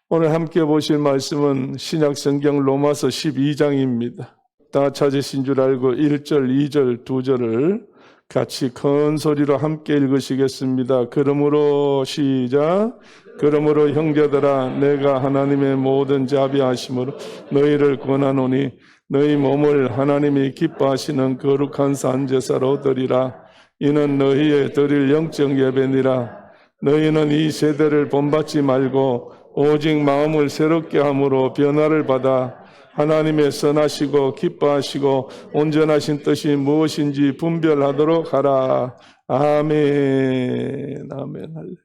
오늘 함께 보실 말씀은 신약 성경 로마서 12장입니다. 다 찾으신 줄 알고 1절, 2절, 2절을 같이 큰 소리로 함께 읽으시겠습니다. 그러므로 시작. 그러므로 형제들아 내가 하나님의 모든 자비하심으로 너희를 권하노니 너희 몸을 하나님이 기뻐하시는 거룩한 산제사로 드리라. 이는 너희의 드릴 영적 예배니라. 너희는 이 세대를 본받지 말고 오직 마음을 새롭게 함으로 변화를 받아 하나님의 선하시고 기뻐하시고 온전하신 뜻이 무엇인지 분별하도록 하라. 아멘. 아멘.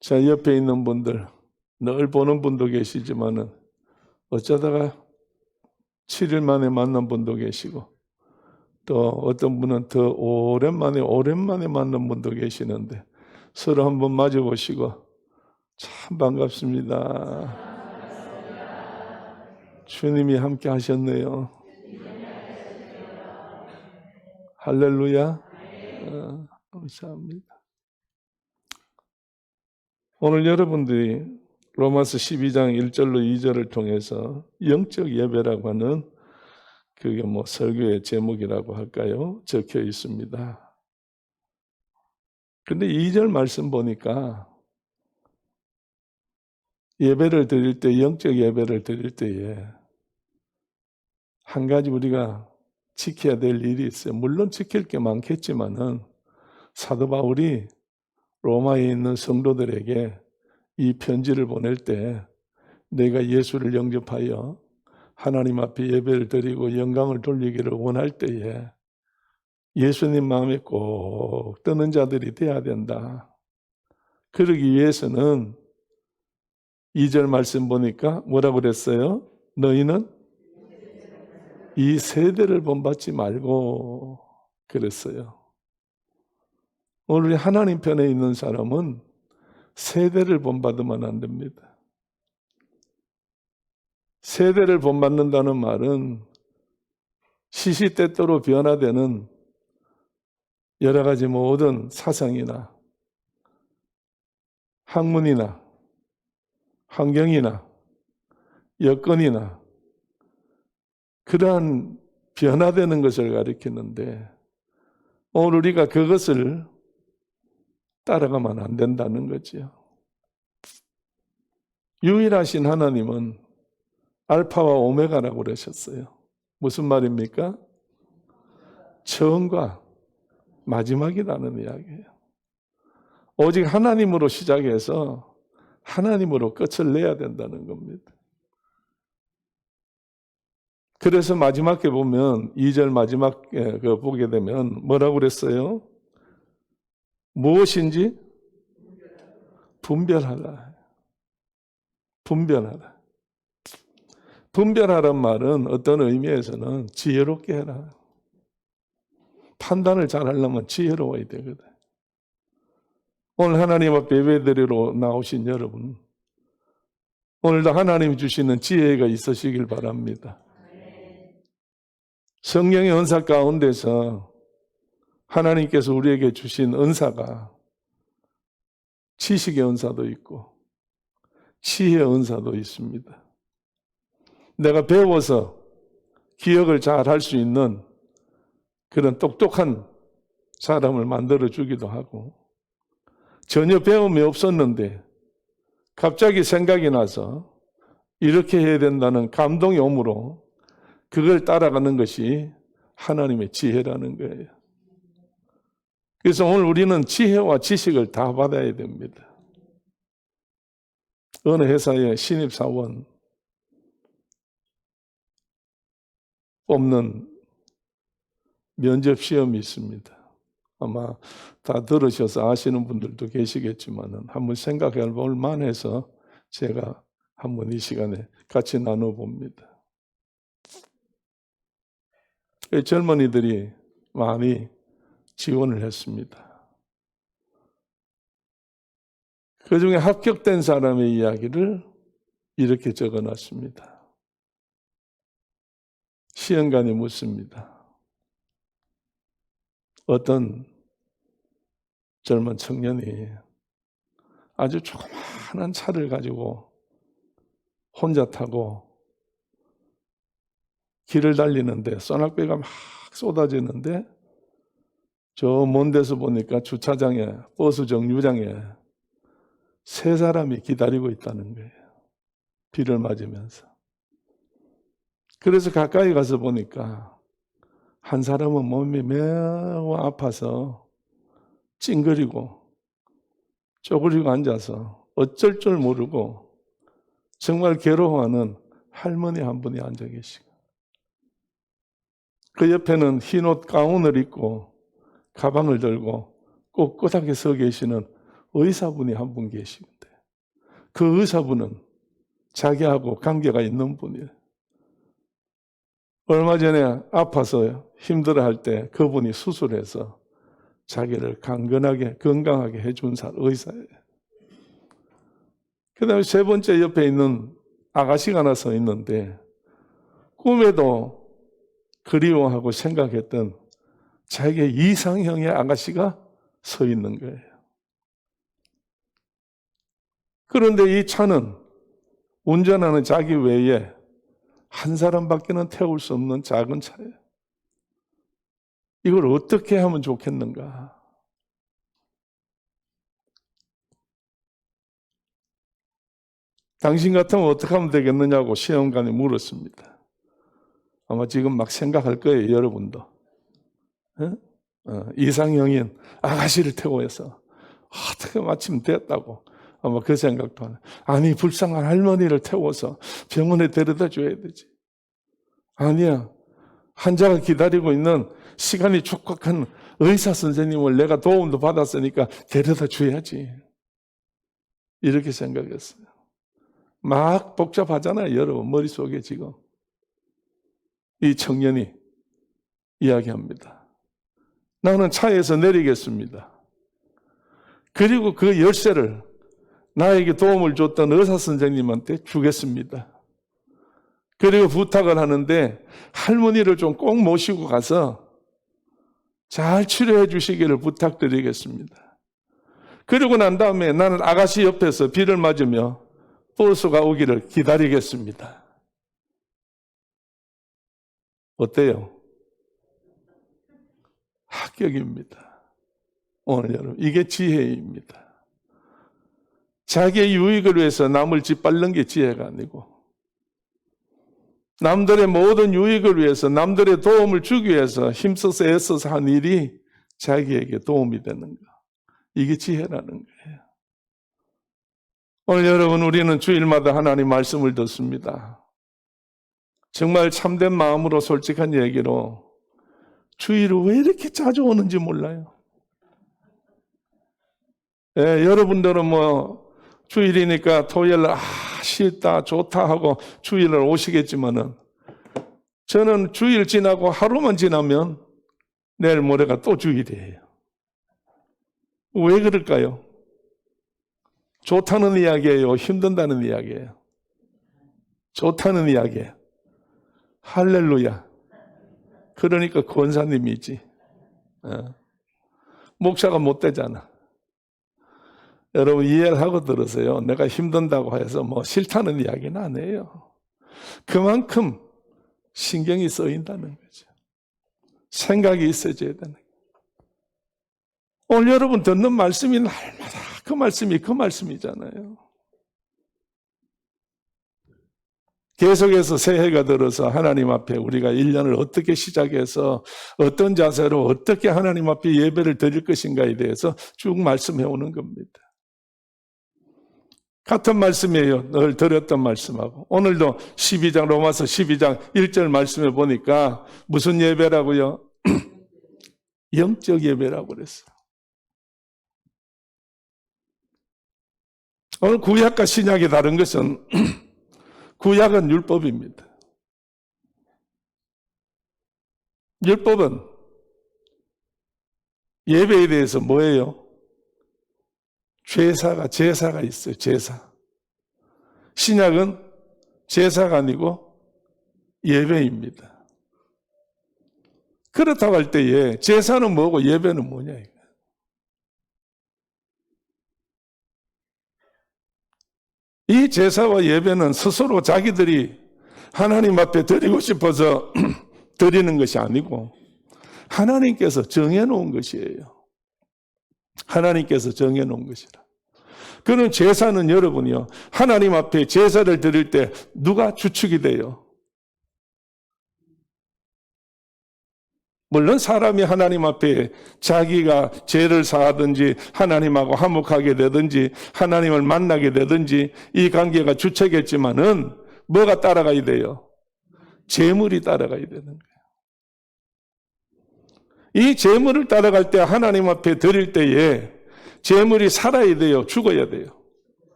자, 옆에 있는 분들, 늘 보는 분도 계시지만은 어쩌다가 7일 만에 만난 분도 계시고 또 어떤 분은 더 오랜만에 만난 분도 계시는데 서로 한번 맞아보시고 참 반갑습니다. 주님이 함께 하셨네요. 할렐루야. 감사합니다. 오늘 여러분들이 로마서 12장 1절로 2절을 통해서 영적 예배라고 하는 그게 설교의 제목이라고 할까요? 적혀 있습니다. 근데 2절 말씀 보니까 예배를 드릴 때, 영적 예배를 드릴 때에 한 가지 우리가 지켜야 될 일이 있어요. 물론 지킬 게 많겠지만은 사도 바울이 로마에 있는 성도들에게 이 편지를 보낼 때 내가 예수를 영접하여 하나님 앞에 예배를 드리고 영광을 돌리기를 원할 때에 예수님 마음에 꼭 드는 자들이 돼야 된다. 그러기 위해서는 2절 말씀 보니까 뭐라고 그랬어요? 너희는 이 세대를 본받지 말고 그랬어요. 오늘 우리 하나님 편에 있는 사람은 세대를 본받으면 안 됩니다. 세대를 본받는다는 말은 시시때때로 변화되는 여러 가지 모든 사상이나 학문이나 환경이나 여건이나 그러한 변화되는 것을 가리키는데 오늘 우리가 그것을 따라가면 안 된다는 거지요. 유일하신 하나님은 알파와 오메가라고 그러셨어요. 무슨 말입니까? 처음과 마지막이라는 이야기예요. 오직 하나님으로 시작해서 하나님으로 끝을 내야 된다는 겁니다. 그래서 마지막에 보면 2절 마지막에 보게 되면 뭐라고 그랬어요? 무엇인지 분별하라. 분별하라. 분별하란 말은 어떤 의미에서는 지혜롭게 해라. 판단을 잘 하려면 지혜로워야 되거든. 오늘 하나님 앞에 예배드리러 나오신 여러분, 오늘도 하나님 주시는 지혜가 있으시길 바랍니다. 성령의 은사 가운데서 하나님께서 우리에게 주신 은사가 지식의 은사도 있고 지혜의 은사도 있습니다. 내가 배워서 기억을 잘 할 수 있는 그런 똑똑한 사람을 만들어 주기도 하고 전혀 배움이 없었는데 갑자기 생각이 나서 이렇게 해야 된다는 감동이 오므로 그걸 따라가는 것이 하나님의 지혜라는 거예요. 그래서 오늘 우리는 지혜와 지식을 다 받아야 됩니다. 어느 회사의 신입사원 뽑는 면접시험이 있습니다. 아마 다 들으셔서 아시는 분들도 계시겠지만 한번 생각해 볼 만해서 제가 한번 이 시간에 같이 나눠봅니다. 젊은이들이 많이 지원을 했습니다. 그 중에 합격된 사람의 이야기를 이렇게 적어놨습니다. 시험관이 묻습니다. 어떤 젊은 청년이 아주 조그마한 차를 가지고 혼자 타고 길을 달리는데 소낙비가 막 쏟아지는데 저 먼 데서 보니까 주차장에, 버스 정류장에 3사람이 기다리고 있다는 거예요. 비를 맞으면서. 그래서 가까이 가서 보니까 한 사람은 몸이 매우 아파서 찡그리고 쪼그리고 앉아서 어쩔 줄 모르고 정말 괴로워하는 할머니 한 분이 앉아 계시고, 그 옆에는 흰옷 가운을 입고 가방을 들고 꼿꼿하게 서 계시는 의사분이 한 분 계시는데, 그 의사분은 자기하고 관계가 있는 분이에요. 얼마 전에 아파서 힘들어할 때 그분이 수술해서 자기를 강건하게 건강하게 해준 의사예요. 그 다음에 3번째 옆에 있는 아가씨가 하나 서 있는데, 꿈에도 그리워하고 생각했던 자기의 이상형의 아가씨가 서 있는 거예요. 그런데 이 차는 운전하는 자기 외에 한 사람밖에는 태울 수 없는 작은 차예요. 이걸 어떻게 하면 좋겠는가? 당신 같으면 어떻게 하면 되겠느냐고 시험관이 물었습니다. 아마 지금 막 생각할 거예요, 여러분도. 이상형인 아가씨를 태워 해서 어떻게 마침 됐다고 아마 그 생각도 하네. 아니, 불쌍한 할머니를 태워서 병원에 데려다 줘야 되지. 아니야, 환자가 기다리고 있는 시간이 촉박한 의사 선생님을 내가 도움도 받았으니까 데려다 줘야지. 이렇게 생각했어요. 막 복잡하잖아요, 여러분 머릿속에. 지금 이 청년이 이야기합니다. 나는 차에서 내리겠습니다. 그리고 그 열쇠를 나에게 도움을 줬던 의사 선생님한테 주겠습니다. 그리고 부탁을 하는데 할머니를 좀 꼭 모시고 가서 잘 치료해 주시기를 부탁드리겠습니다. 그리고 난 다음에 나는 아가씨 옆에서 비를 맞으며 버스가 오기를 기다리겠습니다. 어때요? 합격입니다. 오늘 여러분, 이게 지혜입니다. 자기의 유익을 위해서 남을 짓밟는 게 지혜가 아니고, 남들의 모든 유익을 위해서, 남들의 도움을 주기 위해서 힘써서 애써서 한 일이 자기에게 도움이 되는 거. 이게 지혜라는 거예요. 오늘 여러분, 우리는 주일마다 하나님 말씀을 듣습니다. 정말 참된 마음으로 솔직한 얘기로 주일을 왜 이렇게 자주 오는지 몰라요. 예, 여러분들은 뭐 주일이니까 토요일 싫다 좋다 하고 주일을 오시겠지만은, 저는 주일 지나고 하루만 지나면 내일 모레가 또 주일이에요. 왜 그럴까요? 좋다는 이야기예요, 힘든다는 이야기예요? 좋다는 이야기예요. 할렐루야. 그러니까 권사님이지. 목사가 못 되잖아. 여러분 이해를 하고 들으세요. 내가 힘든다고 해서 뭐 싫다는 이야기는 안 해요. 그만큼 신경이 쓰인다는 거죠. 생각이 있어져야 되는 거예요. 오늘 여러분 듣는 말씀이 날마다 그 말씀이 그 말씀이잖아요. 계속해서 새해가 들어서 하나님 앞에 우리가 1년을 어떻게 시작해서 어떤 자세로 어떻게 하나님 앞에 예배를 드릴 것인가에 대해서 쭉 말씀해 오는 겁니다. 같은 말씀이에요. 늘 드렸던 말씀하고. 오늘도 12장, 로마서 12장 1절 말씀해 보니까 무슨 예배라고요? 영적 예배라고 그랬어요. 오늘 구약과 신약이 다른 것은 구약은 율법입니다. 율법은 예배에 대해서 뭐예요? 제사가 있어요. 제사. 신약은 제사가 아니고 예배입니다. 그렇다고 할 때에 제사는 뭐고 예배는 뭐냐 이거. 이 제사와 예배는 스스로 자기들이 하나님 앞에 드리고 싶어서 드리는 것이 아니고 하나님께서 정해놓은 것이에요. 하나님께서 정해놓은 것이라. 그런 제사는 여러분이요, 하나님 앞에 제사를 드릴 때 누가 주축이 돼요? 물론 사람이 하나님 앞에 자기가 죄를 사하든지 하나님하고 화목하게 되든지 하나님을 만나게 되든지 이 관계가 주체겠지만은 뭐가 따라가야 돼요? 재물이 따라가야 되는 거예요. 이 재물을 따라갈 때 하나님 앞에 드릴 때에 재물이 살아야 돼요? 죽어야 돼요?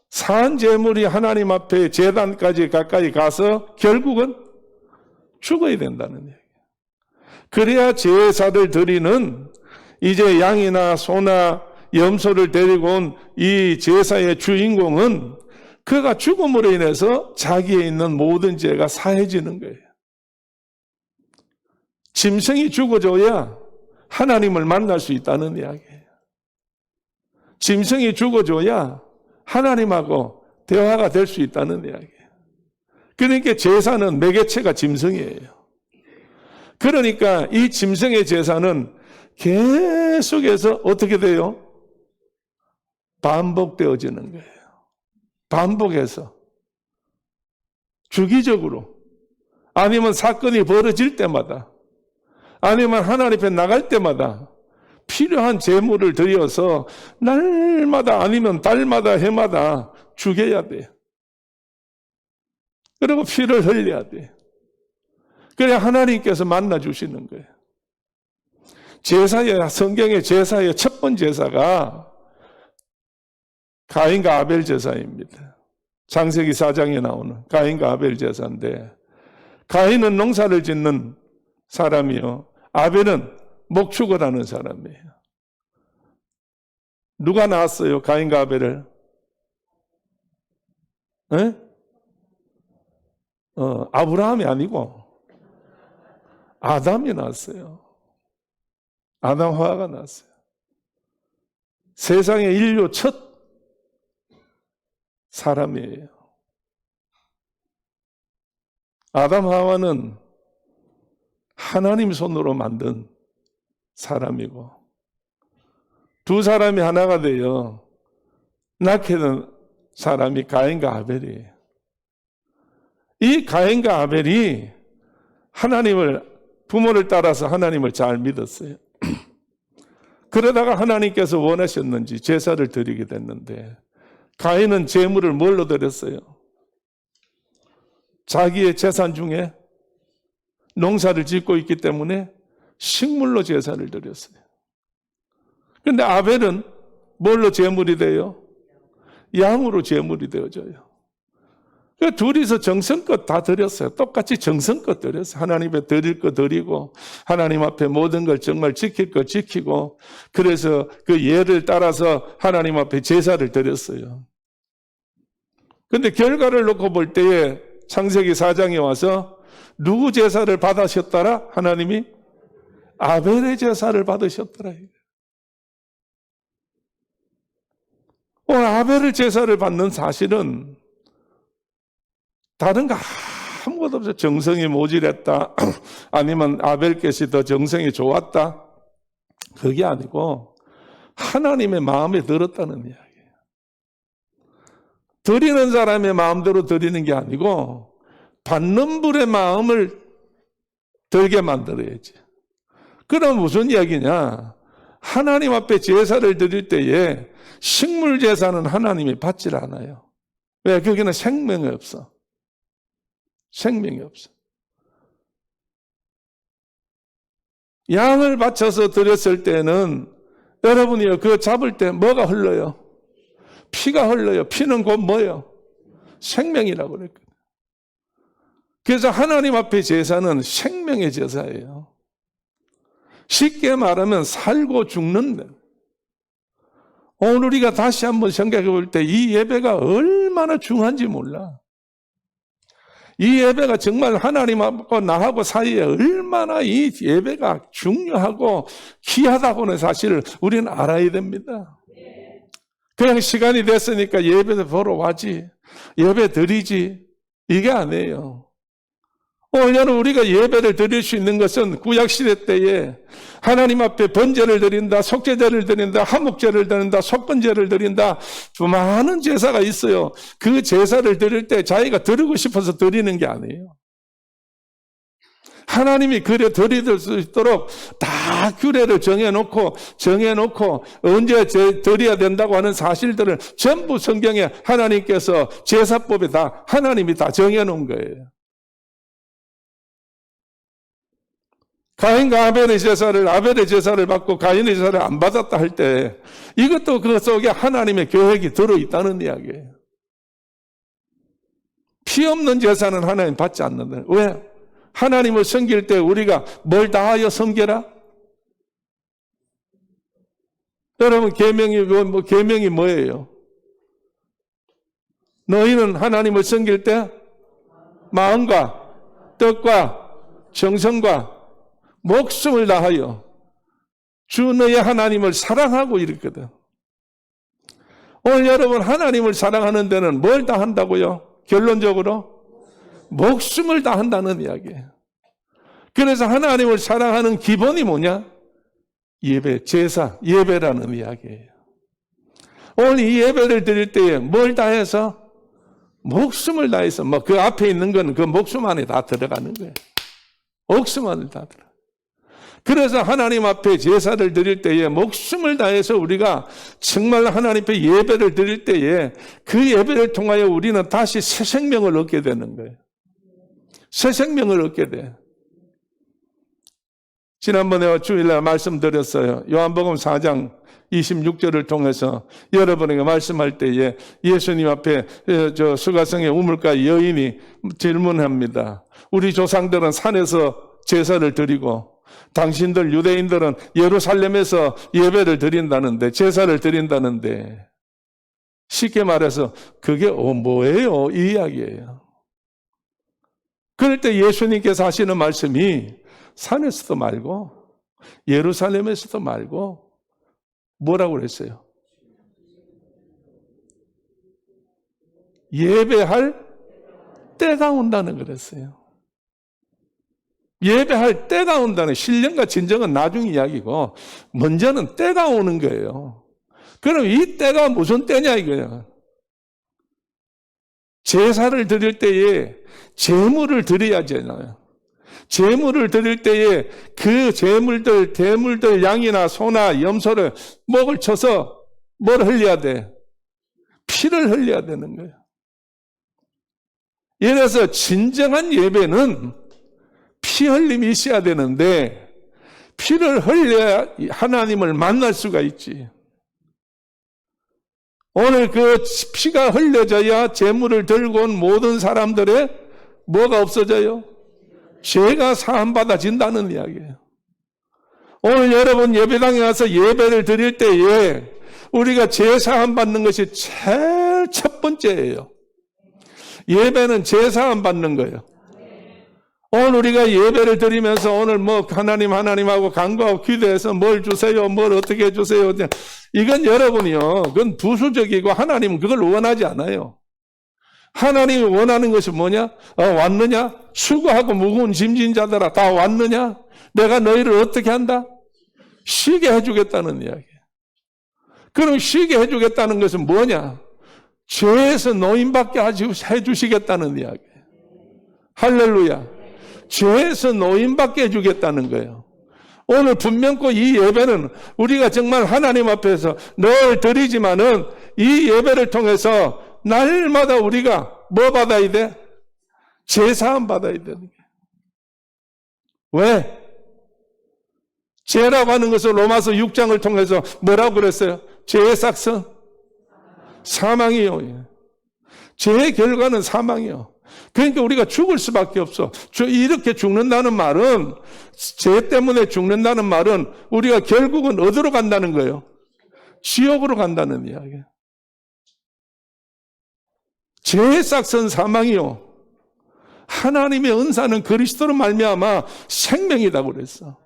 산 재물이 하나님 앞에 제단까지 가까이 가서 결국은 죽어야 된다는 얘기예요. 그래야 제사를 드리는 이제 양이나 소나 염소를 데리고 온 이 제사의 주인공은 그가 죽음으로 인해서 자기에 있는 모든 죄가 사해지는 거예요. 짐승이 죽어줘야 하나님을 만날 수 있다는 이야기예요. 짐승이 죽어줘야 하나님하고 대화가 될 수 있다는 이야기예요. 그러니까 제사는 매개체가 짐승이에요. 그러니까 이 짐승의 제사는 계속해서 어떻게 돼요? 반복되어지는 거예요. 반복해서 주기적으로, 아니면 사건이 벌어질 때마다, 아니면 하나님 앞에 나갈 때마다 필요한 제물을 드려서 날마다 아니면 달마다 해마다 죽여야 돼요. 그리고 피를 흘려야 돼요. 그래야 하나님께서 만나주시는 거예요. 성경의 제사의 첫 번째 제사가 가인과 아벨 제사입니다. 창세기 4장에 나오는 가인과 아벨 제사인데, 가인은 농사를 짓는 사람이요, 아벨은 목축을 하는 사람이에요. 누가 낳았어요? 가인과 아벨을? 아브라함이 아니고 아담이 낳았어요. 아담 하와가 낳았어요. 세상의 인류 첫 사람이에요. 아담 하와는 하나님 손으로 만든 사람이고, 두 사람이 하나가 되어 낳게 된 사람이 가인과 아벨이에요. 이 가인과 아벨이 부모를 따라서 하나님을 잘 믿었어요. 그러다가 하나님께서 원하셨는지 제사를 드리게 됐는데, 가인은 제물을 뭘로 드렸어요? 자기의 재산 중에 농사를 짓고 있기 때문에 식물로 제사를 드렸어요. 그런데 아벨은 뭘로 제물이 돼요? 양으로 제물이 되어져요. 둘이서 정성껏 다 드렸어요. 똑같이 정성껏 드렸어요. 하나님 앞에 드릴 거 드리고, 하나님 앞에 모든 걸 정말 지킬 거 지키고, 그래서 그 예를 따라서 하나님 앞에 제사를 드렸어요. 그런데 결과를 놓고 볼 때에 창세기 4장에 와서 누구 제사를 받으셨더라? 하나님이 아벨의 제사를 받으셨더라. 아벨의 제사를 받는 사실은 다른 거 아무것도 없어요. 정성이 모질했다, 아니면 아벨께서 더 정성이 좋았다, 그게 아니고 하나님의 마음에 들었다는 이야기예요. 드리는 사람의 마음대로 드리는 게 아니고 받는 분의 마음을 들게 만들어야지. 그럼 무슨 이야기냐? 하나님 앞에 제사를 드릴 때에 식물 제사는 하나님이 받질 않아요. 왜? 거기는 생명이 없어. 생명이 없어. 양을 바쳐서 드렸을 때는 여러분이요, 그거 잡을 때 뭐가 흘러요? 피가 흘러요. 피는 곧 뭐예요? 생명이라고 그랬거든요. 그래서 하나님 앞에 제사는 생명의 제사예요. 쉽게 말하면 살고 죽는 데. 오늘 우리가 다시 한번 생각해 볼 때 이 예배가 얼마나 중요한지 몰라. 이 예배가 정말 하나님하고 나하고 사이에 얼마나 이 예배가 중요하고 귀하다고는 사실을 우리는 알아야 됩니다. 그냥 시간이 됐으니까 예배 보러 와지, 예배 드리지, 이게 아니에요. 오늘은 우리가 예배를 드릴 수 있는 것은 구약시대 때에 하나님 앞에 번제를 드린다, 속죄제를 드린다, 화목제를 드린다, 속건제를 드린다, 수많은 제사가 있어요. 그 제사를 드릴 때 자기가 드리고 싶어서 드리는 게 아니에요. 하나님이 그래 드릴 수 있도록 다 규례를 정해놓고 언제 드려야 된다고 하는 사실들을 전부 성경에 하나님께서 제사법에 다 하나님이 다 정해놓은 거예요. 가인과 아벨의 제사를 받고 가인의 제사를 안 받았다 할 때 이것도 그 속에 하나님의 계획이 들어있다는 이야기예요. 피 없는 제사는 하나님 받지 않는다. 왜? 하나님을 섬길 때 우리가 뭘 다하여 섬겨라? 여러분 계명이 뭐예요? 너희는 하나님을 섬길 때 마음과 뜻과 정성과 목숨을 다하여 주 너의 하나님을 사랑하고 이랬거든. 오늘 여러분 하나님을 사랑하는 데는 뭘 다 한다고요? 결론적으로 목숨을 다한다는 이야기예요. 그래서 하나님을 사랑하는 기본이 뭐냐? 예배, 제사, 예배라는 이야기예요. 오늘 이 예배를 드릴 때에 뭘 다해서? 목숨을 다해서, 그 앞에 있는 건 그 목숨 안에 다 들어가는 거예요. 목숨 안에 다 들어가요. 그래서 하나님 앞에 제사를 드릴 때에 목숨을 다해서 우리가 정말 하나님 앞에 예배를 드릴 때에 그 예배를 통하여 우리는 다시 새 생명을 얻게 되는 거예요. 새 생명을 얻게 돼. 지난번에 주일날 말씀드렸어요. 요한복음 4장 26절을 통해서 여러분에게 말씀할 때에 예수님 앞에 수가성의 우물가 여인이 질문합니다. 우리 조상들은 산에서 제사를 드리고 당신들 유대인들은 예루살렘에서 예배를 드린다는데, 제사를 드린다는데, 쉽게 말해서 그게 뭐예요? 이 이야기예요. 그럴 때 예수님께서 하시는 말씀이 산에서도 말고 예루살렘에서도 말고 뭐라고 그랬어요? 예배할 때가 온다는 그랬어요. 예배할 때가 온다는, 신령과 진정은 나중 이야기고 먼저는 때가 오는 거예요. 그럼 이 때가 무슨 때냐 이거야. 제사를 드릴 때에 제물을 드려야 되잖아요. 제물을 드릴 때에 그 대물들 양이나 소나 염소를 목을 쳐서 뭘 흘려야 돼? 피를 흘려야 되는 거예요. 이래서 진정한 예배는 피 흘림이 있어야 되는데 피를 흘려야 하나님을 만날 수가 있지. 오늘 그 피가 흘려져야 제물을 들고 온 모든 사람들의 뭐가 없어져요? 죄가 사함받아진다는 이야기예요. 오늘 여러분 예배당에 와서 예배를 드릴 때에 우리가 죄 사함받는 것이 제일 첫 번째예요. 예배는 죄 사함받는 거예요. 오늘 우리가 예배를 드리면서 오늘 하나님하고 간구하고 기도해서 뭘 주세요, 뭘 어떻게 해주세요. 이건 여러분이요, 그건 부수적이고 하나님은 그걸 원하지 않아요. 하나님이 원하는 것이 뭐냐? 왔느냐? 수고하고 무거운 짐진 자들아 다 왔느냐? 내가 너희를 어떻게 한다? 쉬게 해주겠다는 이야기예요. 그럼 쉬게 해주겠다는 것은 뭐냐? 죄에서 노임받게 해주시겠다는 이야기예요. 할렐루야. 죄에서 노임받게 해주겠다는 거예요. 오늘 분명코 이 예배는 우리가 정말 하나님 앞에서 늘 드리지만은 이 예배를 통해서 날마다 우리가 뭐 받아야 돼? 제사함 받아야 되는 거예요. 왜? 죄라고 하는 것을 로마서 6장을 통해서 뭐라고 그랬어요? 죄의 삭은 사망이요. 죄의 결과는 사망이요. 그러니까 우리가 죽을 수밖에 없어. 이렇게 죽는다는 말은, 죄 때문에 죽는다는 말은 우리가 결국은 어디로 간다는 거예요? 지옥으로 간다는 이야기예요. 죄의 삭은 사망이요. 하나님의 은사는 그리스도로 말미암아 생명이라고 그랬어.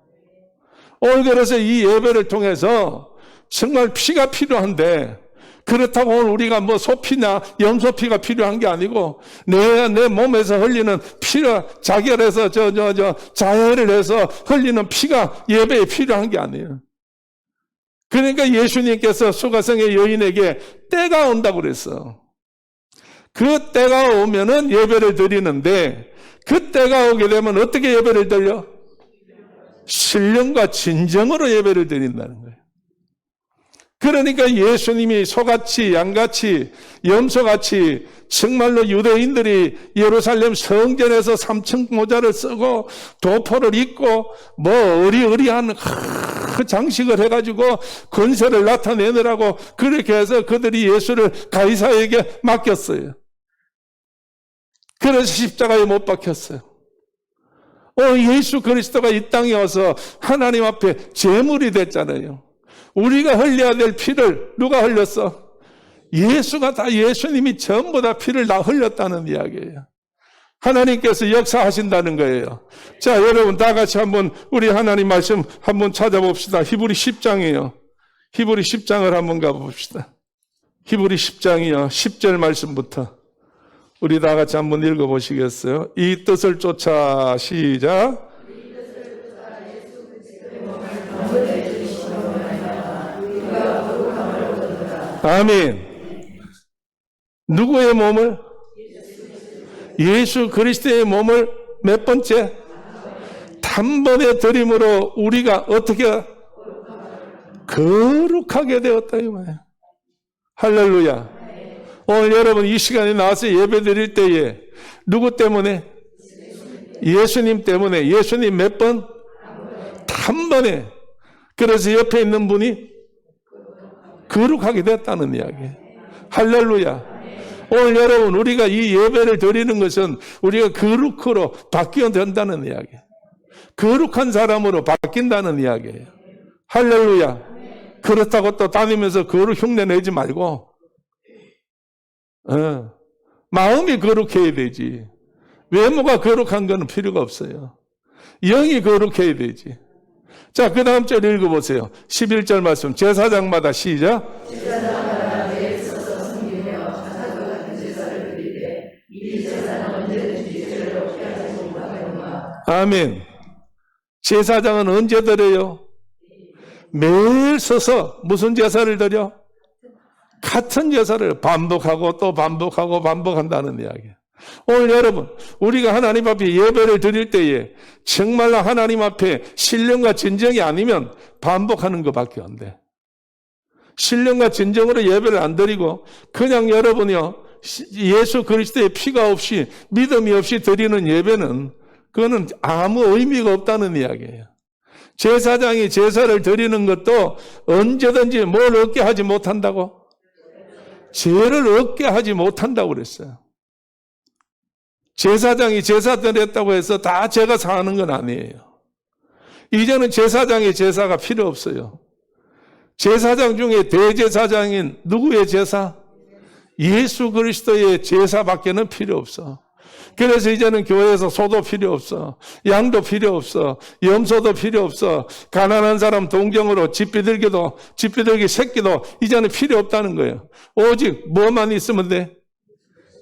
오늘 그래서 이 예배를 통해서 정말 피가 필요한데 그렇다고 오늘 우리가 뭐 소피나 염소피가 필요한 게 아니고 내 몸에서 흘리는 피가 자결해서 자해를 해서 흘리는 피가 예배에 필요한 게 아니에요. 그러니까 예수님께서 수가성의 여인에게 때가 온다고 그랬어. 그 때가 오면은 예배를 드리는데 그 때가 오게 되면 어떻게 예배를 드려? 신령과 진정으로 예배를 드린다는 거예요. 그러니까 예수님이 소같이 양같이 염소같이 정말로 유대인들이 예루살렘 성전에서 3층 모자를 쓰고 도포를 입고 뭐 어리어리한 장식을 해가지고 권세를 나타내느라고 그렇게 해서 그들이 예수를 가이사에게 맡겼어요. 그래서 십자가에 못 박혔어요. 예수 그리스도가 이 땅에 와서 하나님 앞에 제물이 됐잖아요. 우리가 흘려야 될 피를 누가 흘렸어? 예수가 다, 예수님이 전부 다 피를 다 흘렸다는 이야기예요. 하나님께서 역사하신다는 거예요. 자, 여러분 다 같이 한번 우리 하나님 말씀 한번 찾아봅시다. 히브리 10장이에요. 히브리 10장을 한번 가봅시다. 히브리 10장이요. 10절 말씀부터 우리 다 같이 한번 읽어보시겠어요? 이 뜻을 쫓아 시작. 아멘. 누구의 몸을? 예수 그리스도의 몸을 몇 번째? 단번에 드림으로 우리가 어떻게 거룩하게 되었다 이 말이에요. 할렐루야. 오늘 여러분 이 시간에 나와서 예배 드릴 때에 누구 때문에? 예수님 때문에. 예수님 몇 번? 단번에. 그래서 옆에 있는 분이 거룩하게 됐다는 이야기예요. 할렐루야. 오늘 여러분 우리가 이 예배를 드리는 것은 우리가 거룩으로 바뀌어야 된다는 이야기예요. 거룩한 사람으로 바뀐다는 이야기예요. 할렐루야. 그렇다고 또 다니면서 거룩 흉내 내지 말고 마음이 거룩해야 되지. 외모가 거룩한 건 필요가 없어요. 영이 거룩해야 되지. 자, 그 다음 절 읽어보세요. 11절 말씀 제사장마다 시작. 제사장마다 매일 서서 섬기며 자사도 같은 제사를 드리되 이 제사는 언제든지 죄를 없게 하지 못하겠노라. 아멘. 제사장은 언제 드려요? 매일 서서 무슨 제사를 드려? 같은 제사를 반복하고 또 반복하고 반복한다는 이야기예요. 오늘 여러분 우리가 하나님 앞에 예배를 드릴 때에 정말로 하나님 앞에 신령과 진정이 아니면 반복하는 것밖에 안 돼. 신령과 진정으로 예배를 안 드리고 그냥 여러분이요 예수 그리스도의 피가 없이 믿음이 없이 드리는 예배는 그거는 아무 의미가 없다는 이야기예요. 제사장이 제사를 드리는 것도 언제든지 뭘 얻게 하지 못한다고? 죄를 얻게 하지 못한다고 그랬어요. 제사장이 제사 드렸다고 해서 다 죄가 사하는 건 아니에요. 이제는 제사장의 제사가 필요 없어요. 제사장 중에 대제사장인 누구의 제사? 예수 그리스도의 제사밖에는 필요 없어. 그래서 이제는 교회에서 소도 필요 없어. 양도 필요 없어. 염소도 필요 없어. 가난한 사람 동정으로 집 비둘기 새끼도 이제는 필요 없다는 거예요. 오직 뭐만 있으면 돼?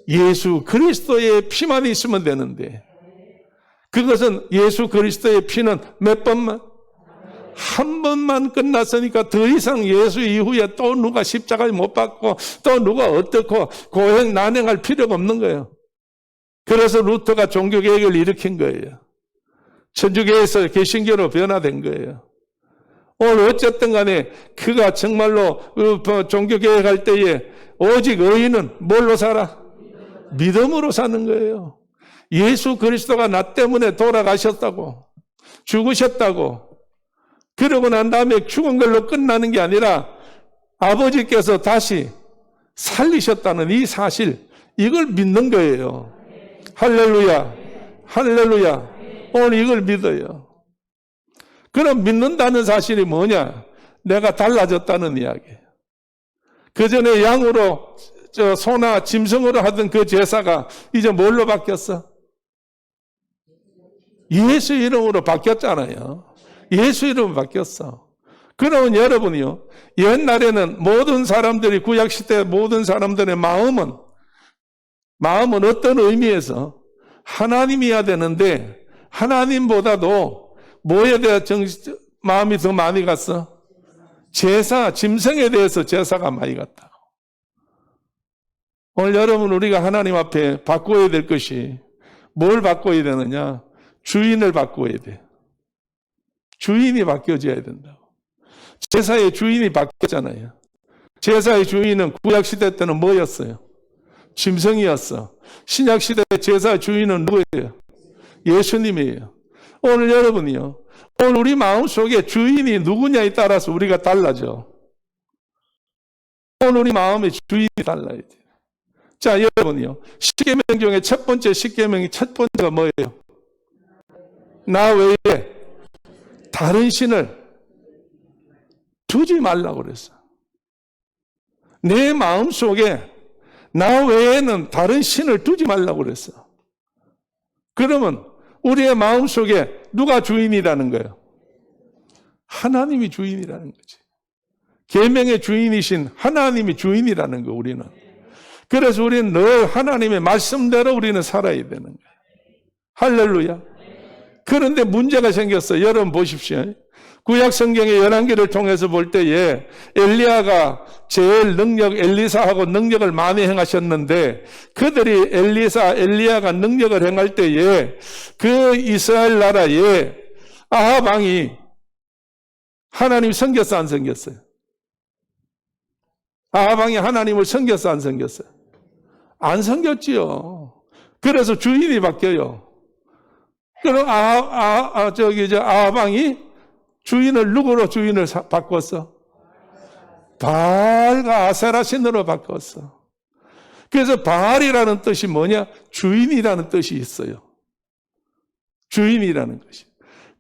예수 그리스도의 피만 있으면 되는데 그것은 예수 그리스도의 피는 몇 번만? 한 번만 끝났으니까 더 이상 예수 이후에 또 누가 십자가를 못 받고 또 누가 어떻고 고행 난행할 필요가 없는 거예요. 그래서 루터가 종교개혁을 일으킨 거예요. 천주교에서 개신교로 변화된 거예요. 오늘 어쨌든 간에 그가 정말로 종교개혁할 때에 오직 의인은 뭘로 살아? 믿음으로 사는 거예요. 예수 그리스도가 나 때문에 돌아가셨다고 죽으셨다고 그러고 난 다음에 죽은 걸로 끝나는 게 아니라 아버지께서 다시 살리셨다는 이 사실 이걸 믿는 거예요. 할렐루야. 할렐루야. 오늘 이걸 믿어요. 그럼 믿는다는 사실이 뭐냐? 내가 달라졌다는 이야기예요. 그 전에 양으로 소나 짐승으로 하던 그 제사가 이제 뭘로 바뀌었어? 예수 이름으로 바뀌었잖아요. 예수 이름으로 바뀌었어. 그러면 여러분이요, 옛날에는 모든 사람들이, 구약시대 모든 사람들의 마음은 어떤 의미에서 하나님이어야 되는데, 하나님보다도 뭐에 대한 마음이 더 많이 갔어? 제사, 짐승에 대해서 제사가 많이 갔다고. 오늘 여러분, 우리가 하나님 앞에 바꿔야 될 것이 뭘 바꿔야 되느냐? 주인을 바꿔야 돼. 주인이 바뀌어져야 된다고. 제사의 주인이 바뀌었잖아요. 제사의 주인은 구약시대 때는 뭐였어요? 짐승이었어. 신약시대 제사 주인은 누구예요? 예수님이에요. 오늘 여러분이요, 오늘 우리 마음속에 주인이 누구냐에 따라서 우리가 달라져. 오늘 우리 마음의 주인이 달라야 돼. 자, 여러분이요, 십계명 중에 첫 번째 십계명이 첫 번째가 뭐예요? 나 외에 다른 신을 두지 말라고 그랬어. 내 마음속에 나 외에는 다른 신을 두지 말라고 그랬어. 그러면 우리의 마음속에 누가 주인이라는 거예요? 하나님이 주인이라는 거지. 계명의 주인이신 하나님이 주인이라는 거예요, 우리는. 그래서 우리는 늘 하나님의 말씀대로 우리는 살아야 되는 거예요. 할렐루야. 그런데 문제가 생겼어요. 여러분 보십시오. 구약 성경의 열왕기를 통해서 볼 때에 엘리야가 제일 엘리사하고 능력을 많이 행하셨는데, 그들이 엘리야가 능력을 행할 때에 그 이스라엘 나라에 아합 왕이 하나님 섬겼어, 안 섬겼어요? 아합 왕이 하나님을 섬겼어, 안 섬겼어요? 안 섬겼지요. 그래서 주인이 바뀌어요. 그럼 아합 왕이 주인을 누구로 주인을 바꿨어? 바알과 아세라 신으로 바꿨어. 그래서 바알이라는 뜻이 뭐냐? 주인이라는 뜻이 있어요. 주인이라는 것이.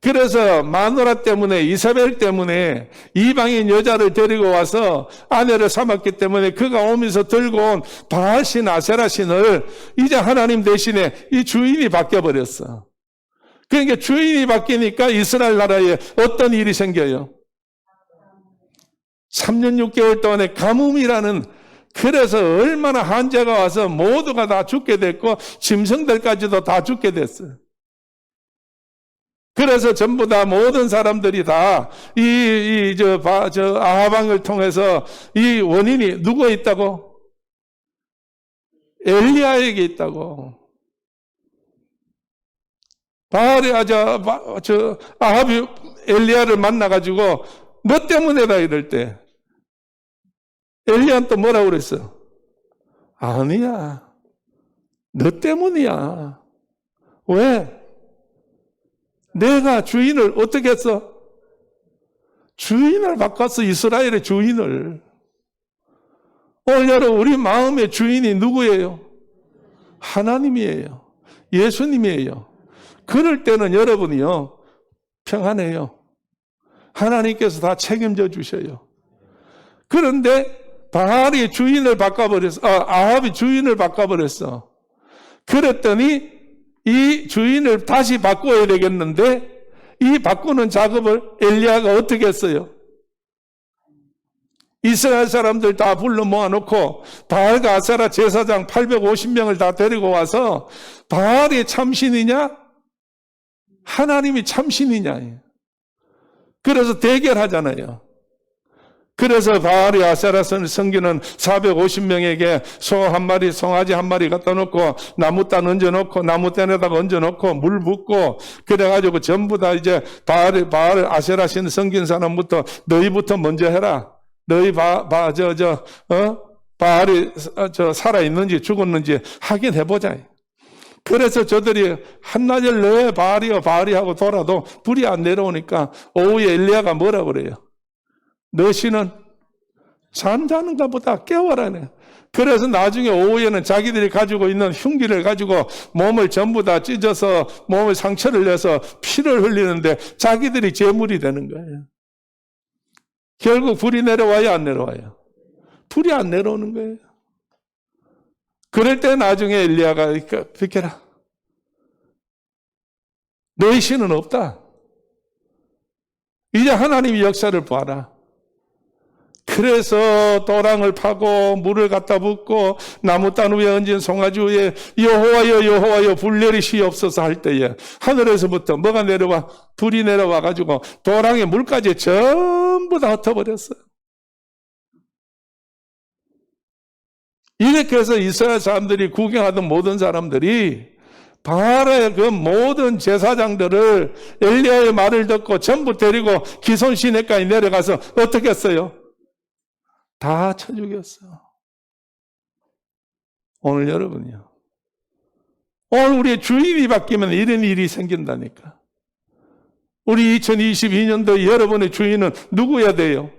그래서 마누라 때문에, 이사벨 때문에 이방인 여자를 데리고 와서 아내를 삼았기 때문에 그가 오면서 들고 온 바알신, 아세라신을 이제 하나님 대신에 이 주인이 바뀌어버렸어. 그러니까 주인이 바뀌니까 이스라엘 나라에 어떤 일이 생겨요? 3년 6개월 동안에 가뭄이라는, 그래서 얼마나 한재가 와서 모두가 다 죽게 됐고 짐승들까지도 다 죽게 됐어요. 그래서 전부 다 모든 사람들이 다 아합 왕을 통해서 이 원인이 누구에 있다고? 엘리야에게 있다고. 아합이 엘리야를 만나가지고 뭐 때문에다 이럴 때 엘리야는 또 뭐라고 그랬어? 아니야, 너 때문이야. 왜? 내가 주인을 어떻게 했어? 주인을 바꿨어. 이스라엘의 주인을. 오늘 여러분, 우리 마음의 주인이 누구예요? 하나님이에요. 예수님이에요. 그럴 때는 여러분이요, 평안해요. 하나님께서 다 책임져 주셔요. 그런데 바알이 주인을 바꿔버렸어. 아합이 주인을 바꿔버렸어. 그랬더니 이 주인을 다시 바꿔야 되겠는데, 이 바꾸는 작업을 엘리야가 어떻게 했어요? 이스라엘 사람들 다 불러 모아놓고 바알과 아세라 제사장 850명을 다 데리고 와서 바알이 참신이냐? 하나님이 참신이냐? 그래서 대결하잖아요. 그래서 바알이 아세라를 섬기는 450명에게 소 한 마리, 송아지 한 마리 갖다 놓고 나무단 얹어놓고 나무단에다가 얹어놓고 물 붓고 그래가지고 전부 다 이제 바알 아세라 신 섬긴 사람부터 너희부터 먼저 해라. 너희 바알이 살아있는지 죽었는지 확인해보자. 그래서 저들이 한나절 내에 바알이 하고 돌아도 불이 안 내려오니까 오후에 엘리야가 뭐라고 그래요? 너 신은 잠자는가 보다, 깨워라네. 그래서 나중에 오후에는 자기들이 가지고 있는 흉기를 가지고 몸을 전부 다 찢어서 몸을 상처를 내서 피를 흘리는데 자기들이 제물이 되는 거예요. 결국 불이 내려와요, 안 내려와요? 불이 안 내려오는 거예요. 그럴 때 나중에 엘리야가 비켜라. 너희 신은 없다. 이제 하나님의 역사를 봐라. 그래서 도랑을 파고 물을 갖다 붓고 나무 단 위에 얹은 송아지 위에 여호와여 여호와여 불 내리시옵소서 할 때에 하늘에서부터 뭐가 내려와? 불이 내려와 가지고 도랑에 물까지 전부 다 흩어버렸어요. 이렇게 해서 이스라엘 사람들이 구경하던 모든 사람들이 바알의 그 모든 제사장들을 엘리야의 말을 듣고 전부 데리고 기손 시내까지 내려가서 어떻게 했어요? 다 쳐 죽였어. 오늘 여러분요. 오늘 우리의 주인이 바뀌면 이런 일이 생긴다니까. 우리 2022년도 여러분의 주인은 누구여야 돼요?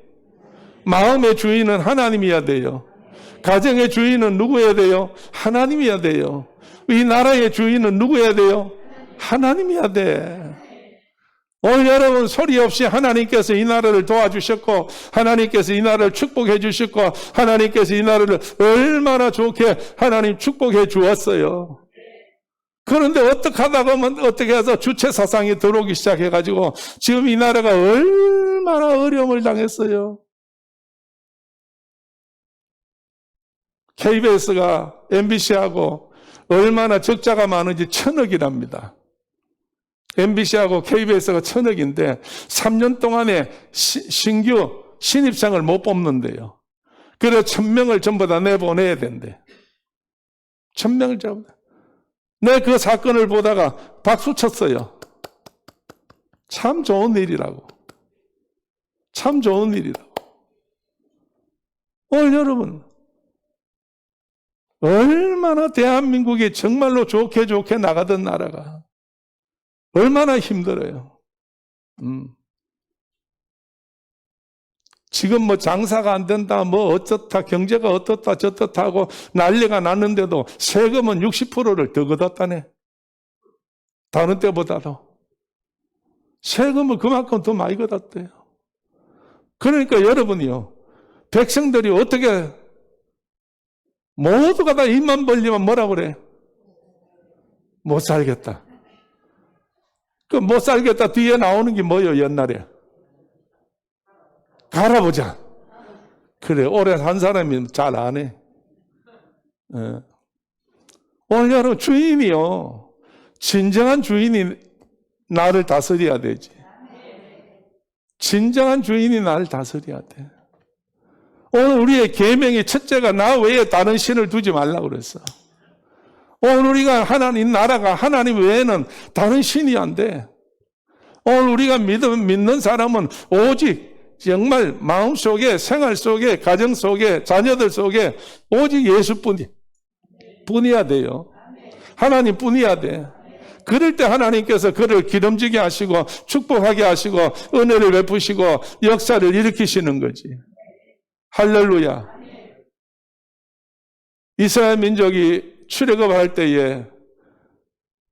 마음의 주인은 하나님이어야 돼요. 가정의 주인은 누구여야 돼요? 하나님이어야 돼요. 이 나라의 주인은 누구여야 돼요? 하나님이어야 돼. 오늘 여러분 소리 없이 하나님께서 이 나라를 도와주셨고 하나님께서 이 나라를 축복해 주셨고 하나님께서 이 나라를 얼마나 좋게 하나님 축복해 주었어요. 그런데 어떻게 하다 보면 어떻게 해서 주체 사상이 들어오기 시작해가지고 지금 이 나라가 얼마나 어려움을 당했어요. KBS가 MBC하고 얼마나 적자가 많은지 1,000억이랍니다. MBC하고 KBS가 1,000억인데 3년 동안에 신규 신입생을 못 뽑는데요. 그래서 1,000명을 전부 다 내보내야 된대. 1,000명을 전부 다. 내 그 사건을 보다가 박수 쳤어요. 참 좋은 일이라고. 참 좋은 일이라고. 오늘 여러분 얼마나 대한민국이 정말로 좋게 나가던 나라가 얼마나 힘들어요. 지금 뭐 장사가 안 된다, 뭐 어쩌다, 경제가 어떻다, 저떻다 하고 난리가 났는데도 세금은 60%를 더 걷었다네. 다른 때보다도. 세금을 그만큼 더 많이 걷었대요. 그러니까 여러분이요, 백성들이 어떻게 모두가 다 입만 벌리면 뭐라 그래? 못 살겠다. 그 못 살겠다 뒤에 나오는 게 뭐예요, 옛날에? 갈아보자. 그래, 오래 산 사람이 잘 안 해. 오늘 여러분, 주인이요. 진정한 주인이 나를 다스려야 되지. 진정한 주인이 나를 다스려야 돼. 오늘 우리의 계명의 첫째가 나 외에 다른 신을 두지 말라고 그랬어. 오늘 우리가 하나님 나라가 하나님 외에는 다른 신이 안 돼. 오늘 우리가 믿는 사람은 오직 정말 마음속에 생활 속에 가정 속에 자녀들 속에 오직 예수뿐이야 돼요. 하나님뿐이야 돼. 그럴 때 하나님께서 그를 기름지게 하시고 축복하게 하시고 은혜를 베푸시고 역사를 일으키시는 거지. 할렐루야. 이스라엘 민족이 출애굽할 때에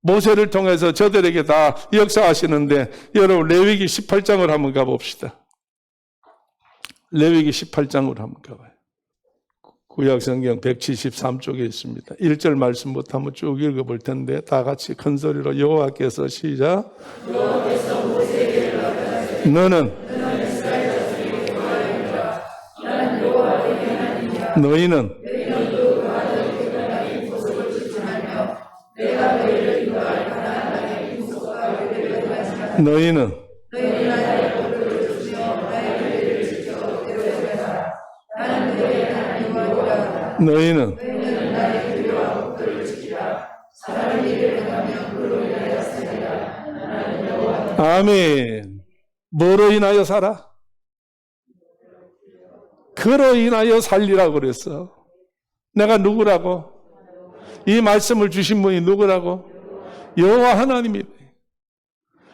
모세를 통해서 저들에게 다 역사하시는데 여러분 레위기 18장을 한번 가봅시다. 레위기 18장으로 한번 가봐요. 구약성경 173쪽에 있습니다. 1절 말씀부터 한번 쭉 읽어볼 텐데 다 같이 큰 소리로 여호와께서 시작. 여호와께서 모세에게 말하시되 너는 너희는 아멘. 뭐로 인하여 살아? 그로 인하여 살리라고 그랬어. 내가 누구라고? 이 말씀을 주신 분이 누구라고? 여호와 하나님이.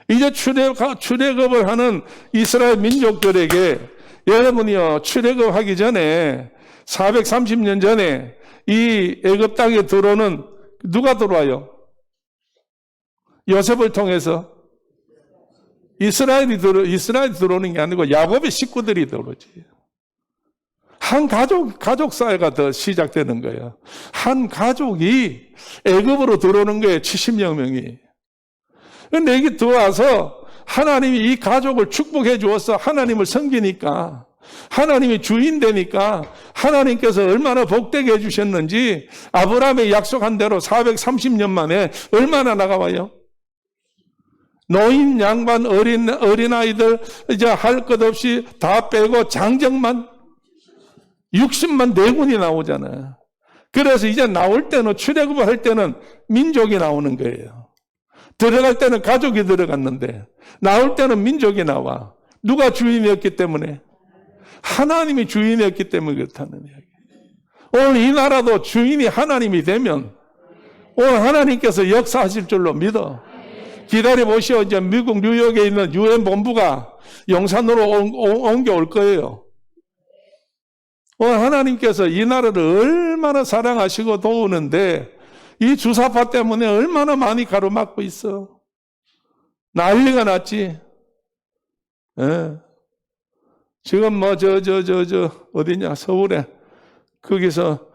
이제 출애굽을 하는 이스라엘 민족들에게 여러분이요, 출애굽하기 전에 430년 전에 이 애굽 땅에 들어오는 누가 들어와요? 요셉을 통해서 이스라엘이 들어오는 게 아니고 야곱의 식구들이 들어오지. 한 가족 사회가 더 시작되는 거예요. 한 가족이 애굽으로 들어오는 거예요. 70여 명이. 근데 여기 들어와서 하나님이 이 가족을 축복해 주어서 하나님을 섬기니까, 하나님이 주인 되니까 하나님께서 얼마나 복되게 해주셨는지 아브라함이 약속한 대로 430년 만에 얼마나 나가와요? 노인, 양반, 어린아이들 이제 할 것 없이 다 빼고 장정만 60만 대군이 나오잖아요. 그래서 이제 나올 때는, 출애굽을 할 때는 민족이 나오는 거예요. 들어갈 때는 가족이 들어갔는데 나올 때는 민족이 나와. 누가 주인이었기 때문에? 하나님이 주인이었기 때문에 그렇다는 이야기. 오늘 이 나라도 주인이 하나님이 되면 오늘 하나님께서 역사하실 줄로 믿어. 기다려보시오. 이제 미국 뉴욕에 있는 유엔 본부가 용산으로 옮겨올 거예요. 오늘 하나님께서 이 나라를 얼마나 사랑하시고 도우는데 이 주사파 때문에 얼마나 많이 가로막고 있어. 난리가 났지. 예. 지금 뭐 어디냐, 서울에 거기서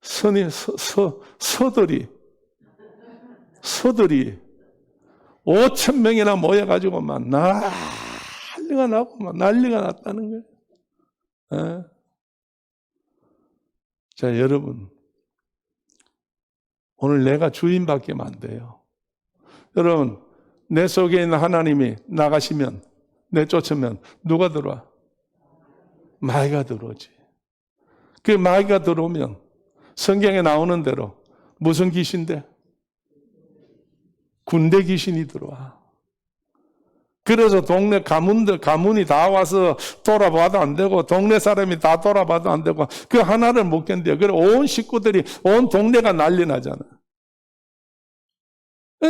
서들이 5,000명이나 모여가지고 막 난리가 나고 막 난리가 났다는 거예요. 예. 자, 여러분, 오늘 내가 주인 바뀌면 안 돼요. 여러분, 내 속에 있는 하나님이 나가시면, 내쫓으면 누가 들어와? 마귀가 들어오지. 그 마귀가 들어오면 성경에 나오는 대로 무슨 귀신인데? 군대 귀신이 들어와. 그래서 동네 가문이 다 와서 돌아봐도 안 되고, 동네 사람이 다 돌아봐도 안 되고, 그 하나를 못 견뎌요. 그래, 온 식구들이, 온 동네가 난리 나잖아.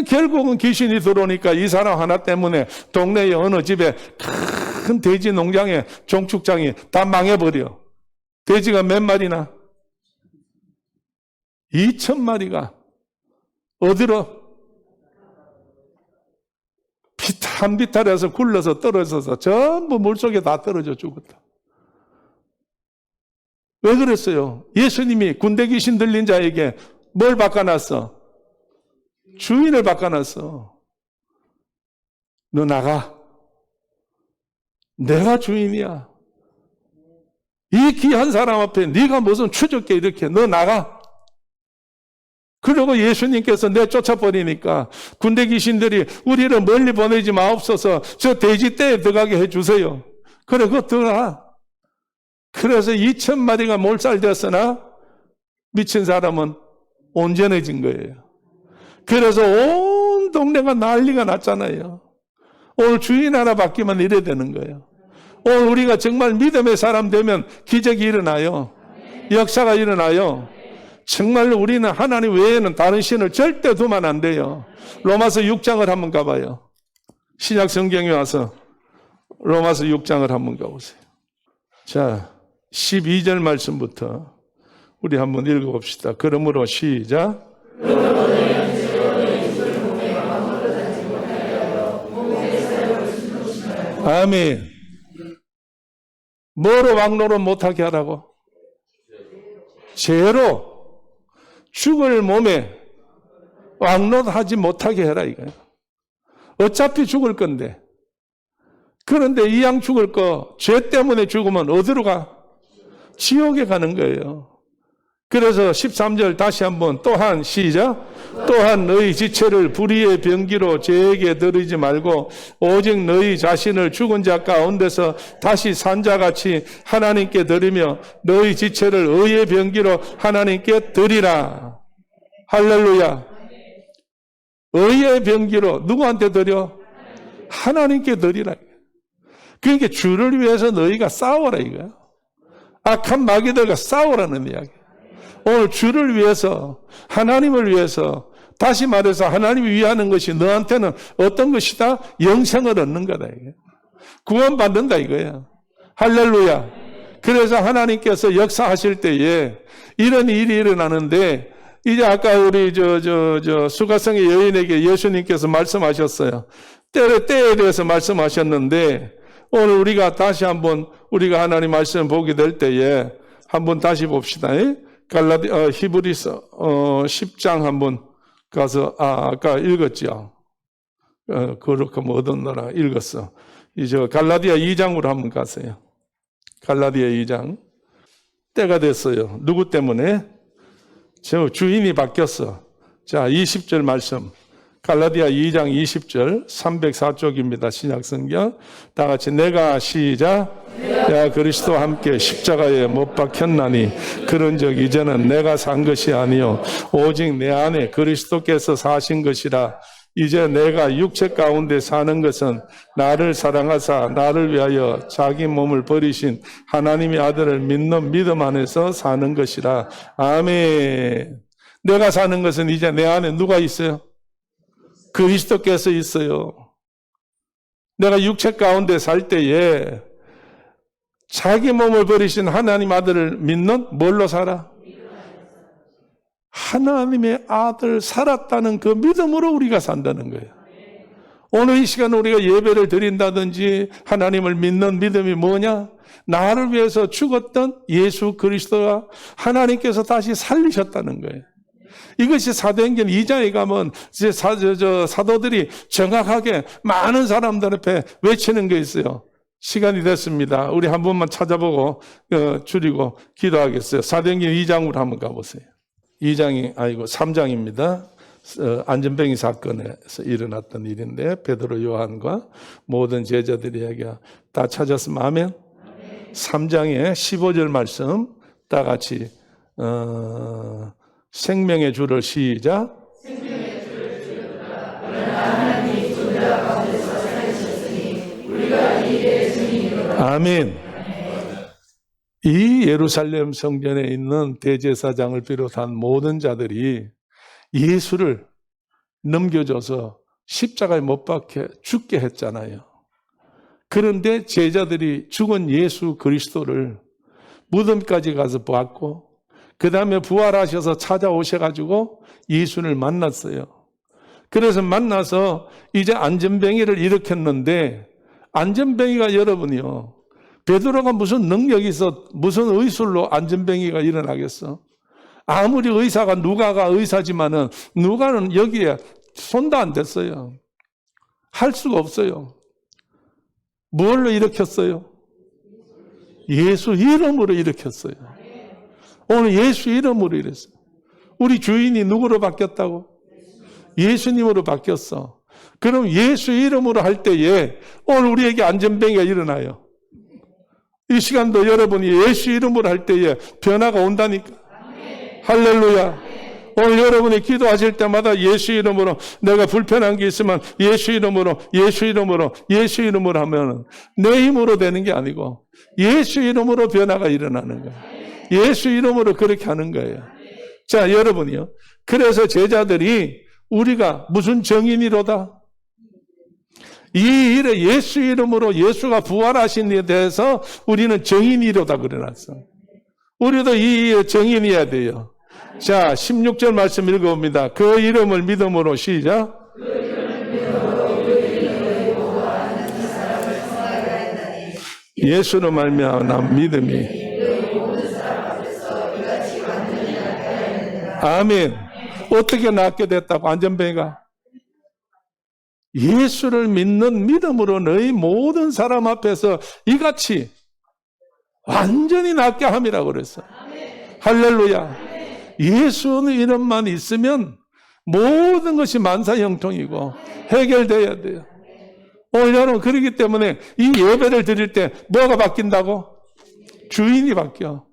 결국은 귀신이 들어오니까 이 사람 하나 때문에 동네의 어느 집에 큰 돼지 농장에 종축장이 다 망해버려. 돼지가 몇 마리나? 2,000마리가 어디로? 한 비탈에서 굴러서 떨어져서 전부 물속에 다 떨어져 죽었다. 왜 그랬어요? 예수님이 군대 귀신 들린 자에게 뭘 바꿔놨어? 주인을 바꿔놨어. 너 나가. 내가 주인이야. 이 귀한 사람 앞에 네가 무슨 추적게 이렇게, 너 나가. 그리고 예수님께서 내쫓아버리니까 군대 귀신들이 우리를 멀리 보내지 마옵소서, 저 돼지떼에 들어가게 해주세요. 그래, 그거 들어가. 그래서 2,000마리가 몰살되었으나 미친 사람은 온전해진 거예요. 그래서 온 동네가 난리가 났잖아요. 오늘 주인 하나 바뀌면 이래야 되는 거예요. 오늘 우리가 정말 믿음의 사람 되면 기적이 일어나요. 역사가 일어나요. 정말로 우리는 하나님 외에는 다른 신을 절대 두면 안 돼요. 로마서 6장을 한번 가봐요. 신약 성경에 와서 로마서 6장을 한번 가보세요. 자, 12절 말씀부터 우리 한번 읽어봅시다. 그러므로 시작. 아멘. 뭐로 왕노릇 못하게 하라고? 죄로 죽을 몸에 왕노릇하지 못하게 해라 이거예요. 어차피 죽을 건데. 그런데 이왕 죽을 거 죄 때문에 죽으면 어디로 가? 지옥에 가는 거예요. 그래서 13절 다시 한번 또한 시작. 또한 너희 지체를 불의의 병기로 죄에게 들이지 말고 오직 너희 자신을 죽은 자 가운데서 다시 산 자같이 하나님께 드리며 너희 지체를 의의 병기로 하나님께 드리라. 할렐루야. 의의 병기로 누구한테 드려? 하나님께 드리라. 그러니까 주를 위해서 너희가 싸워라 이거야. 악한 마귀들과 싸우라는 이야기. 오늘 주를 위해서, 하나님을 위해서, 다시 말해서 하나님이 위하는 것이 너한테는 어떤 것이다? 영생을 얻는 거다 이게. 구원받는다 이거야. 할렐루야. 그래서 하나님께서 역사하실 때에 이런 일이 일어나는데, 이제 아까 우리 수가성의 여인에게 예수님께서 말씀하셨어요. 때에 대해서 말씀하셨는데, 오늘 우리가 다시 한번 우리가 하나님 말씀 보게 될 때에 한번 다시 봅시다. 히브리서 10장 한번 가서 아까 읽었죠. 거룩함 얻었노라 읽었어. 이제 갈라디아 2장으로 한번 가세요. 갈라디아 2장. 때가 됐어요. 누구 때문에? 저 주인이 바뀌었어. 자, 20절 말씀. 갈라디아 2장 20절 304쪽입니다. 신약성경. 다 같이 내가 시작. 야 그리스도와 함께 십자가에 못 박혔나니 그런즉 이제는 내가 산 것이 아니요 오직 내 안에 그리스도께서 사신 것이라. 이제 내가 육체 가운데 사는 것은 나를 사랑하사 나를 위하여 자기 몸을 버리신 하나님의 아들을 믿는 믿음 안에서 사는 것이라. 아멘. 내가 사는 것은 이제 내 안에 누가 있어요? 그리스도께서 있어요. 내가 육체 가운데 살 때에 자기 몸을 버리신 하나님 아들을 믿는 뭘로 살아? 하나님의 아들 살았다는 그 믿음으로 우리가 산다는 거예요. 오늘 이 시간 우리가 예배를 드린다든지 하나님을 믿는 믿음이 뭐냐? 나를 위해서 죽었던 예수 그리스도가 하나님께서 다시 살리셨다는 거예요. 이것이 사도행전 2장에 가면 이제 사도들이 정확하게 많은 사람들 앞에 외치는 게 있어요. 시간이 됐습니다. 우리 한 번만 찾아보고 줄이고 기도하겠어요. 사도행전 2장으로 한번 가보세요. 3장입니다. 안전뱅이 사건에서 일어났던 일인데 베드로 요한과 모든 제자들이 다 찾았으면 아멘. 3장의 15절 말씀 다 같이 생명의 주를 시작. 생명의 주를 주였다. 그러나 하나님이 존재 가운데서 살리셨으니 우리가 이의 증인이로다. 아멘. 이 예루살렘 성전에 있는 대제사장을 비롯한 모든 자들이 예수를 넘겨줘서 십자가에 못 박혀 죽게 했잖아요. 그런데 제자들이 죽은 예수 그리스도를 무덤까지 가서 봤고 그 다음에 부활하셔서 찾아오셔가지고 예수를 만났어요. 그래서 만나서 이제 안전뱅이를 일으켰는데 안전뱅이가 여러분이요. 베드로가 무슨 능력이 있어 무슨 의술로 안전뱅이가 일어나겠어? 아무리 의사가 누가가 의사지만은 누가는 여기에 손도 안 댔어요. 할 수가 없어요. 뭘로 일으켰어요? 예수 이름으로 일으켰어요. 오늘 예수 이름으로 이랬어요. 우리 주인이 누구로 바뀌었다고? 예수님으로 바뀌었어. 그럼 예수 이름으로 할 때에 오늘 우리에게 안전뱅이가 일어나요. 이 시간도 여러분이 예수 이름으로 할 때에 변화가 온다니까. 할렐루야. 오늘 여러분이 기도하실 때마다 예수 이름으로 내가 불편한 게 있으면 예수 이름으로 하면 내 힘으로 되는 게 아니고 예수 이름으로 변화가 일어나는 거예요. 예수 이름으로 그렇게 하는 거예요. 자, 여러분이요. 그래서 제자들이 우리가 무슨 정인이로다? 이 일에 예수 이름으로 예수가 부활하신 일에 대해서 우리는 정인이로다 그래놨어. 우리도 이 정인이어야 돼요. 자, 16절 말씀 읽어봅니다. 그 이름을 믿음으로 시작. 예수로 말미암아 믿음이 아멘. 어떻게 낫게 됐다고 안전뱅이가? 예수를 믿는 믿음으로 너희 모든 사람 앞에서 이같이 완전히 낫게 함이라고 그랬어. 할렐루야. 예수의 이름만 있으면 모든 것이 만사형통이고 해결돼야 돼요. 여러분 그렇기 때문에 이 예배를 드릴 때 뭐가 바뀐다고? 주인이 바뀌어.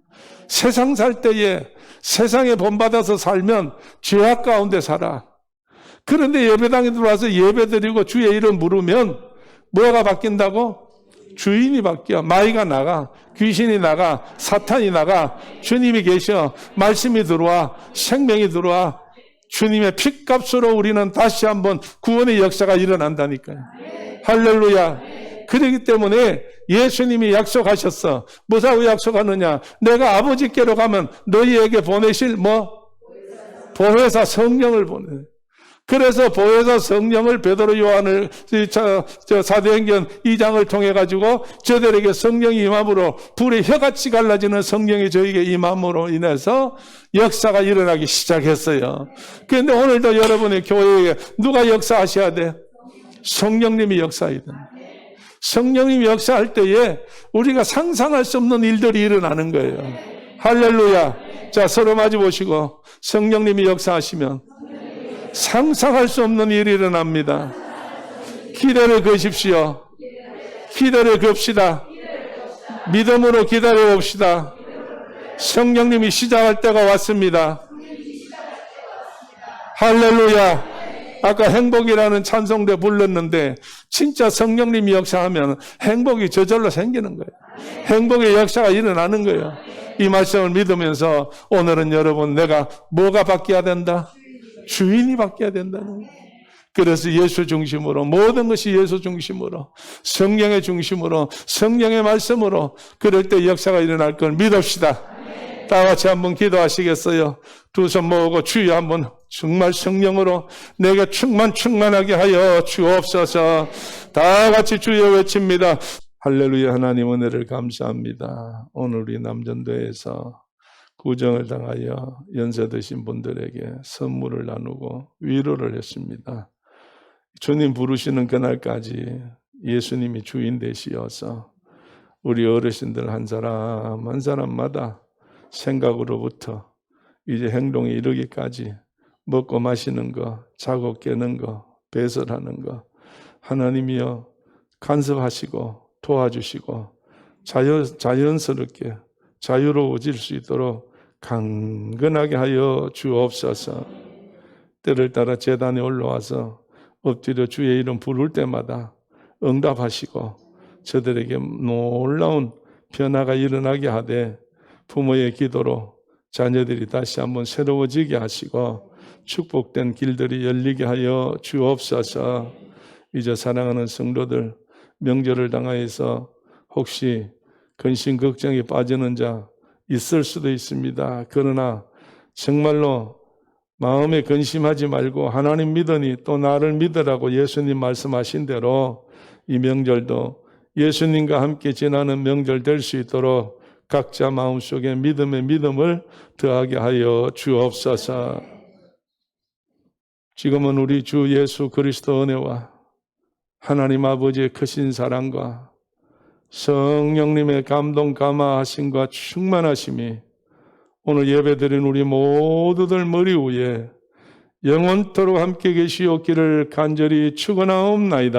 세상 살 때에 세상에 본받아서 살면 죄악 가운데 살아. 그런데 예배당에 들어와서 예배 드리고 주의 이름 부르면 뭐가 바뀐다고? 주인이 바뀌어. 마귀가 나가. 귀신이 나가. 사탄이 나가. 주님이 계셔. 말씀이 들어와. 생명이 들어와. 주님의 핏값으로 우리는 다시 한번 구원의 역사가 일어난다니까요. 할렐루야. 그렇기 때문에 예수님이 약속하셨어. 뭐라고 약속하느냐? 내가 아버지께로 가면 너희에게 보내실 보혜사 성령을 보내. 그래서 보혜사 성령을 베드로 요한을 사도행전 2장을 통해 가지고 저들에게 성령이 임함으로 불의 혀같이 갈라지는 성령이 저에게 임함으로 인해서 역사가 일어나기 시작했어요. 그런데 오늘도 여러분의 교회에 누가 역사하셔야 돼? 성령님이 역사해야 된다. 성령님이 역사할 때에 우리가 상상할 수 없는 일들이 일어나는 거예요. 할렐루야. 자, 서로 마주 보시고 성령님이 역사하시면 상상할 수 없는 일이 일어납니다. 기대를 거십시오. 기대를 겁시다. 믿음으로 기다려 봅시다. 성령님이 시작할 때가 왔습니다. 할렐루야. 아까 행복이라는 찬송대 불렀는데 진짜 성령님이 역사하면 행복이 저절로 생기는 거예요. 행복의 역사가 일어나는 거예요. 이 말씀을 믿으면서 오늘은 여러분, 내가 뭐가 바뀌어야 된다? 주인이 바뀌어야 된다는 거예요. 그래서 예수 중심으로, 모든 것이 예수 중심으로, 성령의 중심으로, 성령의 말씀으로 그럴 때 역사가 일어날 걸 믿읍시다. 다 같이 한번 기도하시겠어요? 두 손 모으고 주여 한번 정말 성령으로 내게 충만하게 하여 주옵소서. 다 같이 주여 외칩니다. 할렐루야. 하나님 은혜를 감사합니다. 오늘 우리 남전도에서 구정을 당하여 연세 드신 분들에게 선물을 나누고 위로를 했습니다. 주님 부르시는 그날까지 예수님이 주인 되시어서 우리 어르신들 한 사람 한 사람마다 생각으로부터 이제 행동에 이르기까지 먹고 마시는 거, 자고 깨는 거, 배설하는 거 하나님이여 간섭하시고 도와주시고 자연스럽게 자유로워질 수 있도록 강건하게 하여 주옵소서. 때를 따라 제단에 올라와서 엎드려 주의 이름 부를 때마다 응답하시고 저들에게 놀라운 변화가 일어나게 하되 부모의 기도로 자녀들이 다시 한번 새로워지게 하시고 축복된 길들이 열리게 하여 주옵소서. 이제 사랑하는 성도들, 명절을 당하여서 혹시 근심 걱정에 빠지는 자 있을 수도 있습니다. 그러나 정말로 마음에 근심하지 말고 하나님 믿으니 또 나를 믿으라고 예수님 말씀하신 대로 이 명절도 예수님과 함께 지나는 명절 될 수 있도록 각자 마음속에 믿음의 믿음을 더하게 하여 주옵소서. 지금은 우리 주 예수 그리스도 은혜와 하나님 아버지의 크신 사랑과 성령님의 감동 감화하심과 충만하심이 오늘 예배드린 우리 모두들 머리 위에 영원토록 함께 계시옵기를 간절히 축원하옵나이다.